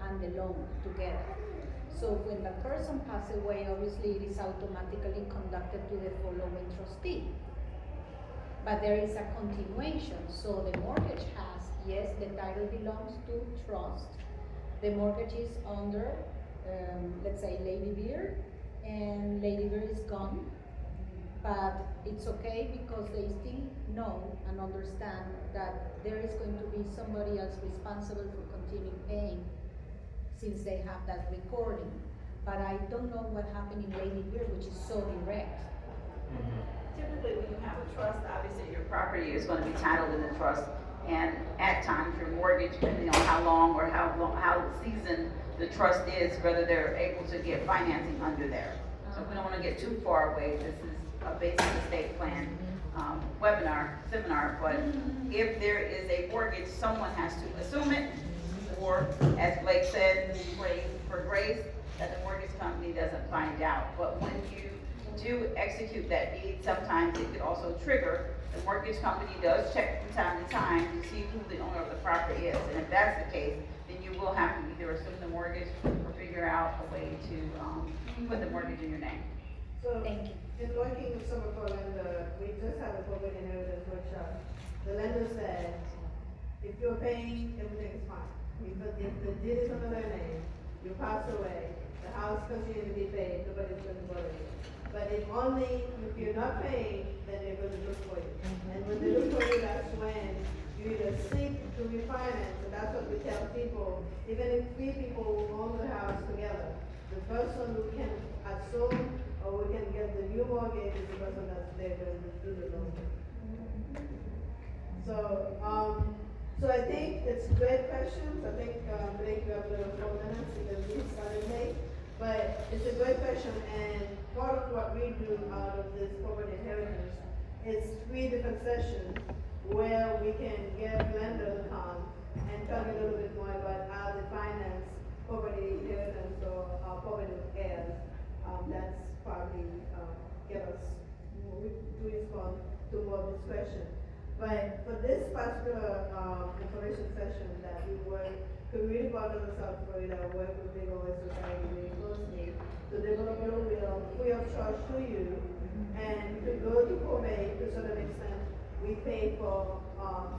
and the loan together. So when the person passes away, obviously it is automatically conducted to the following trustee. But there is a continuation, so the mortgage has, yes, the title belongs to trust. The mortgage is under, let's say, Lady Beard, and Lady Beard is gone. But it's okay because they still know and understand that there is going to be somebody else responsible for continuing paying, since they have that recording. But I don't know what happened in Lady Beard, which is so direct. Typically, when you have a trust, obviously your property is gonna be titled in the trust, and at times your mortgage, depending on how long or how seasoned the trust is, whether they're able to get financing under there. So we don't wanna get too far away, this is a basic estate plan, seminar, but if there is a mortgage, someone has to assume it, or, as Blake said, pray for grace, that the mortgage company doesn't find out. But when you do execute that deed, sometimes it could also trigger, the mortgage company does check from time to time to see who the owner of the property is, and if that's the case, then you will have to either assume the mortgage or figure out a way to, put the mortgage in your name. So, Thank you. in working with some of our lender, we just had a corporate inheritance workshop. The lender said, if you're paying, everything is fine. If the deed is under their name, you pass away, the house continues to be paid, nobody's gonna worry. But if you're not paying, then they're gonna look for you. And when they look for you, that's when you either seek to refinance, and that's what we tell people, even if 3 people own the house together, the person who can assume or we can get the new mortgage is the person that's there to do the loan. So I think it's great questions. I think, Blake, you have a little 4 minutes because we started late. But it's a great question, and part of what we do out of this corporate inheritance is 3 different sessions where we can get lenders to come and talk a little bit more about how they finance property inheritance or property heirs. That's probably get us to respond to more of this question. But for this particular information session that we work, community partners of South Florida work with Big OS Society very closely to develop a will free of charge to you, and to go to probate to a certain extent. We pay for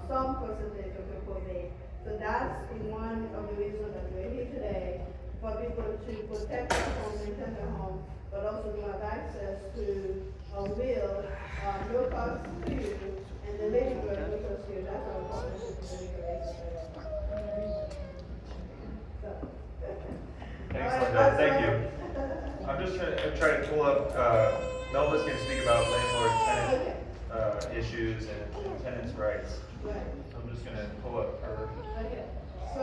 some percentage of your probate. So that's one of the reasons that we're here today, for people to protect their home, maintain their home, but also to have access to a will, no cost to you, and the lady will no cost to you. That's our partnership with the legal aid society. So. Thanks, All right, Linda, thank that's you. right. I'm just trying to pull up, Melba's gonna speak about landlord-tenant, issues and tenants' rights. Right. I'm just gonna pull up her. Okay, so,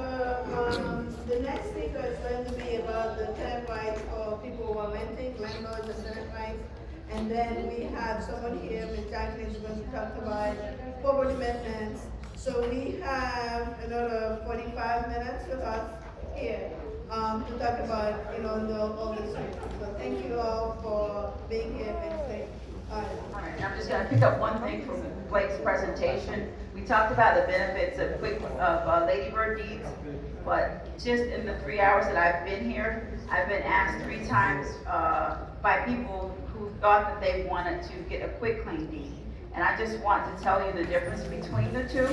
the next speaker is going to be about the tenant rights for people who are renting, landlords and tenant rights. And then we have someone here, Ms. Jacqueline, is going to talk about property maintenance. So we have another 45 minutes with us here, to talk about, all this. So thank you all for being here and staying. All right, I'm just gonna pick up one thing from Blake's presentation. We talked about the benefits of Lady Bird deeds, but just in the 3 hours that I've been here, I've been asked 3 times by people who thought that they wanted to get a quick claim deed. And I just want to tell you the difference between the two,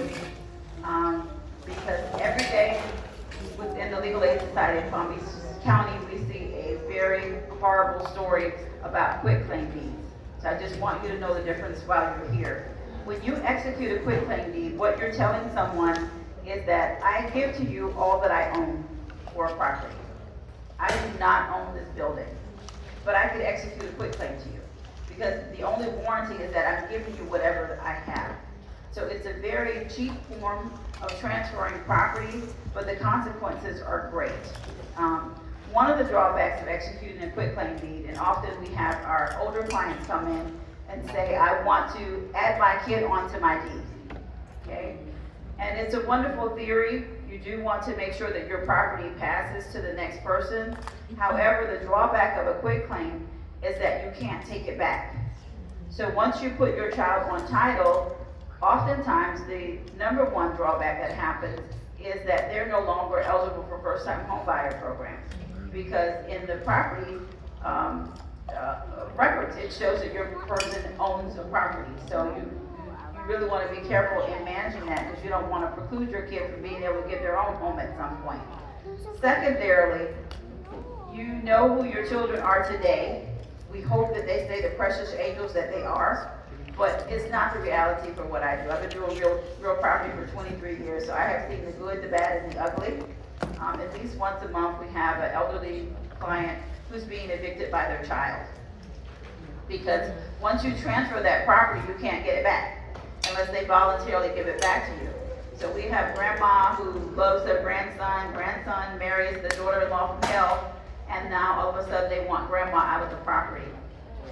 because every day within the Legal Aid Society of Palm Beach County, we see a very horrible story about quick claim deeds. So I just want you to know the difference while you're here. When you execute a quick claim deed, what you're telling someone is that I give to you all that I own for a property. I do not own this building, but I could execute a quick claim to you, because the only warranty is that I'm giving you whatever I have. So it's a very cheap form of transferring property, but the consequences are great. One of the drawbacks of executing a quick claim deed, and often we have our older clients come in and say, I want to add my kid onto my deed, okay? And it's a wonderful theory. You do want to make sure that your property passes to the next person. However, the drawback of a quick claim is that you can't take it back. So once you put your child on title, oftentimes the number one drawback that happens is that they're no longer eligible for first-time home buyer programs. Because in the property records, it shows that your person owns a property. So you really want to be careful in managing that, because you don't want to preclude your kid from being able to get their own home at some point. Secondarily, you know who your children are today. We hope that they stay the precious angels that they are, but it's not the reality for what I do. I've been doing real property for 23 years, so I have seen the good, the bad, and the ugly. At least once a month, we have an elderly client who's being evicted by their child. Because once you transfer that property, you can't get it back unless they voluntarily give it back to you. So we have grandma who loves their grandson marries the daughter-in-law from hell, and now all of a sudden they want grandma out of the property.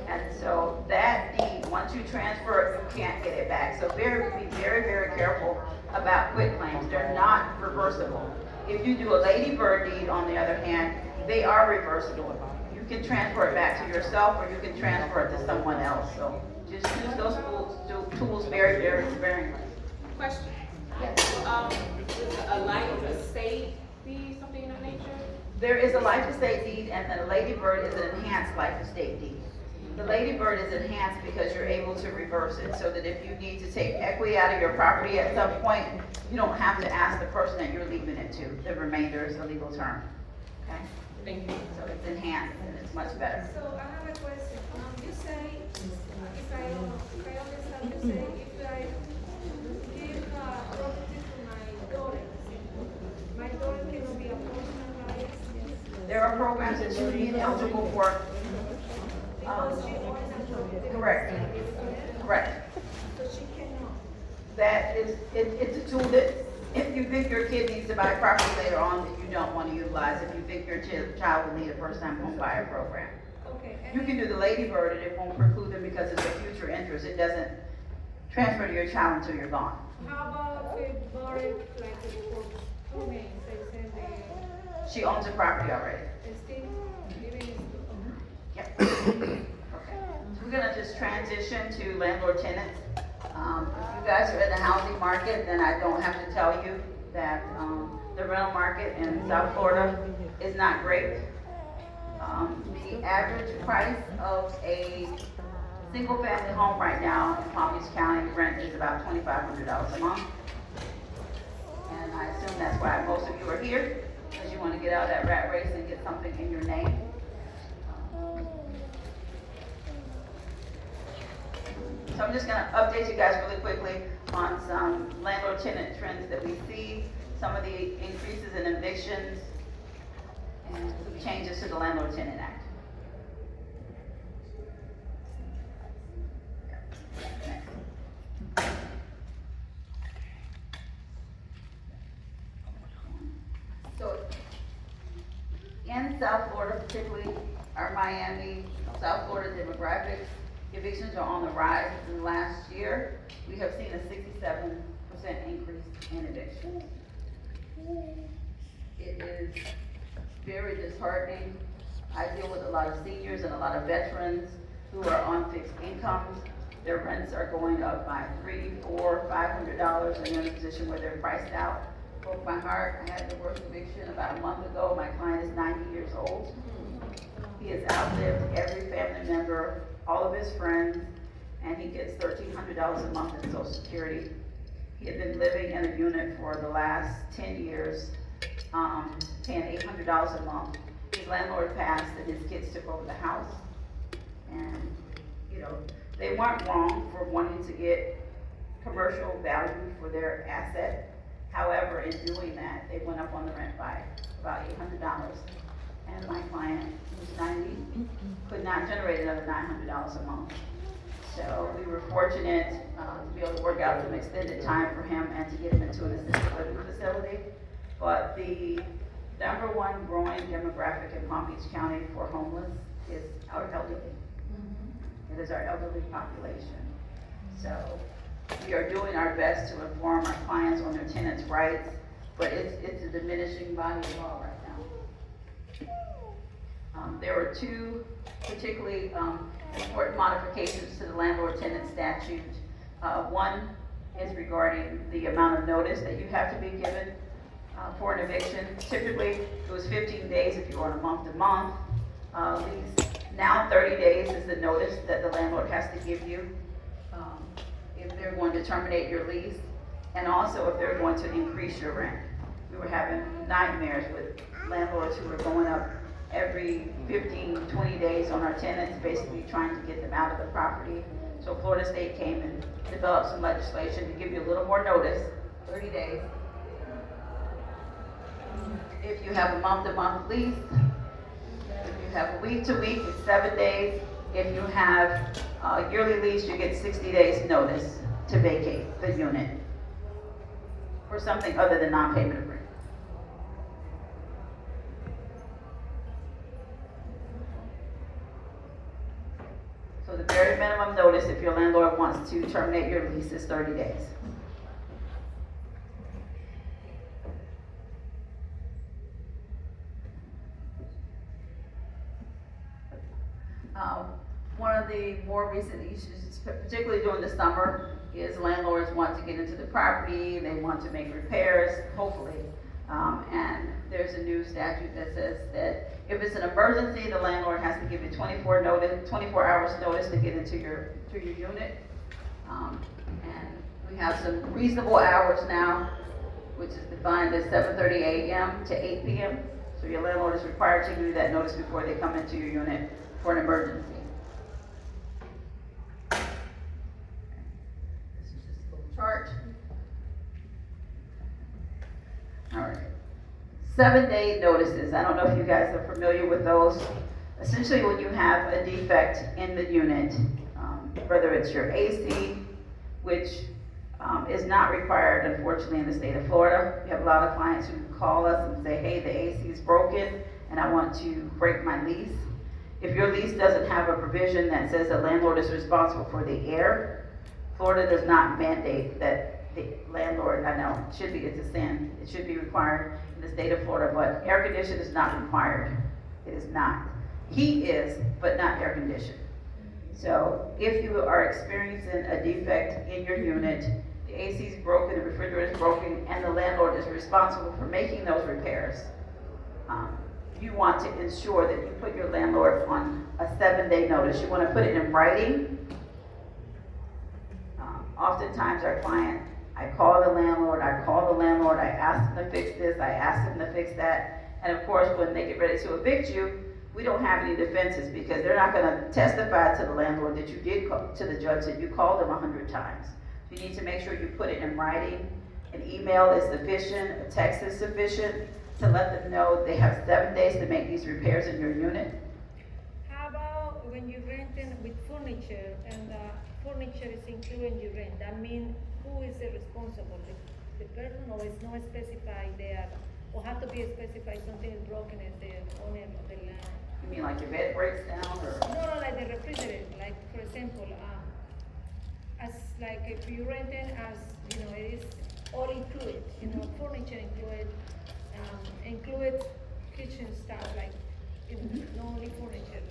And so that deed, once you transfer it, you can't get it back. So be very, very careful about quit claims. They're not reversible. If you do a Lady Bird deed, on the other hand, they are reversible. You can transfer it back to yourself, or you can transfer it to someone else. So just use those tools very, very sparingly. Question. Is a life estate be something of that nature? There is a life estate deed, and then a Lady Bird is an enhanced life estate deed. The Lady Bird is enhanced because you're able to reverse it, so that if you need to take equity out of your property at some point, you don't have to ask the person that you're leaving it to. The remainder is a legal term. Okay? Thank you. So it's enhanced and it's much better. So I have a question. You say, if I understand, you say, if I give property to my daughter cannot be a personal buyer? There are programs that you be eligible for. Because she owns a property. Correct. Correct. So she cannot. That is, it's a tool that, if you think your kid needs to buy property later on, that you don't want to utilize, if you think your child will need a first-time home buyer program. Okay. You can do the Lady Bird, and it won't preclude them because it's a future interest. It doesn't transfer to your child until you're gone. How about if we borrow it like for 2 names, they say She owns the property already. they still living in Yep. Okay. So we're gonna just transition to landlord tenants. If you guys are in the housing market, then I don't have to tell you that, the rental market in South Florida is not great. The average price of a single-family home right now in Palm Beach County rent is about $2,500 a month. And I assume that's why most of you are here, because you want to get out of that rat race and get something in your name. So I'm just gonna update you guys really quickly on some landlord-tenant trends that we see, some of the increases in evictions, and some changes to the Landlord-Tenant Act. So, in South Florida, particularly our Miami, South Florida demographics, evictions are on the rise in the last year. We have seen a 67% increase in evictions. It is very disheartening. I deal with a lot of seniors and a lot of veterans who are on fixed incomes. Their rents are going up by $300, $400, $500, and they're in a position where they're priced out. Broke my heart. I had the worst eviction about a month ago. My client is 90 years old. He has outlived every family member, all of his friends, and he gets $1,300 a month in Social Security. He had been living in a unit for the last 10 years, paying $800 a month. His landlord passed and his kids took over the house. And, you know, they weren't wrong for wanting to get commercial value for their asset. However, in doing that, they went up on the rent by about $800. And my client, who's 90, could not generate another $900 a month. So we were fortunate to be able to work out some extended time for him and to get him into an assisted living facility. But the number one growing demographic in Palm Beach County for homeless is our elderly. It is our elderly population. So we are doing our best to inform our clients on their tenants' rights, but it's a diminishing body of law right now. There were two particularly important modifications to the landlord-tenant statute. One is regarding the amount of notice that you have to be given for an eviction. Typically, it was 15 days if you were on a month-to-month lease. Now 30 days is the notice that the landlord has to give you if they're going to terminate your lease, and also if they're going to increase your rent. We were having nightmares with landlords who were going up every 15, 20 days on our tenants, basically trying to get them out of the property. So Florida State came and developed some legislation to give you a little more notice, 30 days. If you have a month-to-month lease, if you have a week-to-week, it's 7 days. If you have a yearly lease, you get 60 days notice to vacate the unit for something other than non-payment of rent. very minimum notice if your landlord wants to terminate your lease is 30 days. One of the more recent issues, particularly during the summer, is landlords want to get into the property, they want to make repairs, hopefully. And there's a new statute that says that if it's an emergency, the landlord has to give you 24 hours notice to get into your unit. And we have some reasonable hours now, which is defined as 7:30 a.m. to 8 p.m. So your landlord is required to give you that notice before they come into your unit for an emergency. This is just a little chart. All right. 7-day notices. I don't know if you guys are familiar with those. Essentially, when you have a defect in the unit, whether it's your AC, which is not required, unfortunately, in the state of Florida. We have a lot of clients who call us and say, hey, the AC is broken and I want to break my lease. If your lease doesn't have a provision that says the landlord is responsible for the air, Florida does not mandate that the landlord, I know, it should be, it's a sin, it should be required in the state of Florida, but air conditioning is not required. It is not. Heat is, but not air conditioning. So if you are experiencing a defect in your unit, the AC is broken, the refrigerator is broken, and the landlord is responsible for making those repairs, you want to ensure that you put your landlord on a 7-day notice. You want to put it in writing. Oftentimes our client, I call the landlord, I ask them to fix this, I ask them to fix that, and of course when they get ready to evict you, we don't have any defenses because they're not going to testify to the landlord that you did call, to the judge that you called them 100 times. You need to make sure you put it in writing. An email is sufficient, a text is sufficient to let them know they have 7 days to make these repairs in your unit. How about when you renting with furniture and furniture is included in your rent? That means who is the responsible? The person, or is not specified there, or have to be specified something is broken as the owner of the land? You mean like your bed breaks down or? No, like the refrigerator, like for example, as like if you renting as, you know, it is all included, you know, furniture included kitchen stuff, like, not only furniture.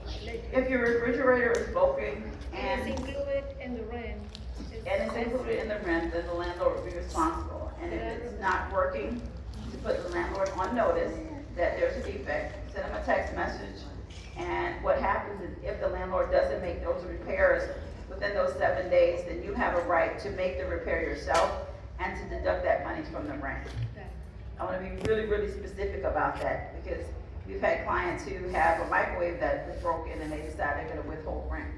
If your refrigerator is broken And and it's included in the rent. it's included in the rent, then the landlord will be responsible. And if it's not working, to put the landlord on notice that there's a defect, send them a text message. And what happens is if the landlord doesn't make those repairs within those 7 days, then you have a right to make the repair yourself and to deduct that money from the rent. I want to be really, really specific about that because we've had clients who have a microwave that is broken and they decide they're going to withhold rent.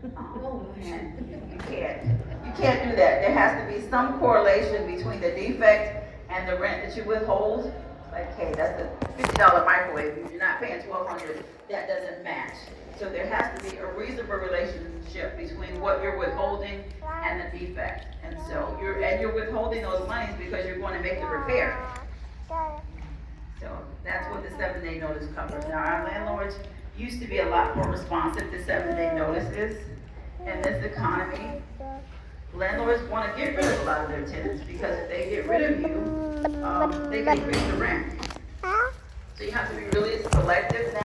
And you can't do that. There has to be some correlation between the defect and the rent that you withhold. Like, hey, that's a $50 microwave. You're not paying $1,200. That doesn't match. So there has to be a reasonable relationship between what you're withholding and the defect. And so you're withholding those monies because you're going to make the repair. So that's what the 7-day notice covers. Now our landlords used to be a lot more responsive to 7-day notices. In this economy, landlords want to get rid of a lot of their tenants because if they get rid of you, they can increase the rent. So you have to be really selective now.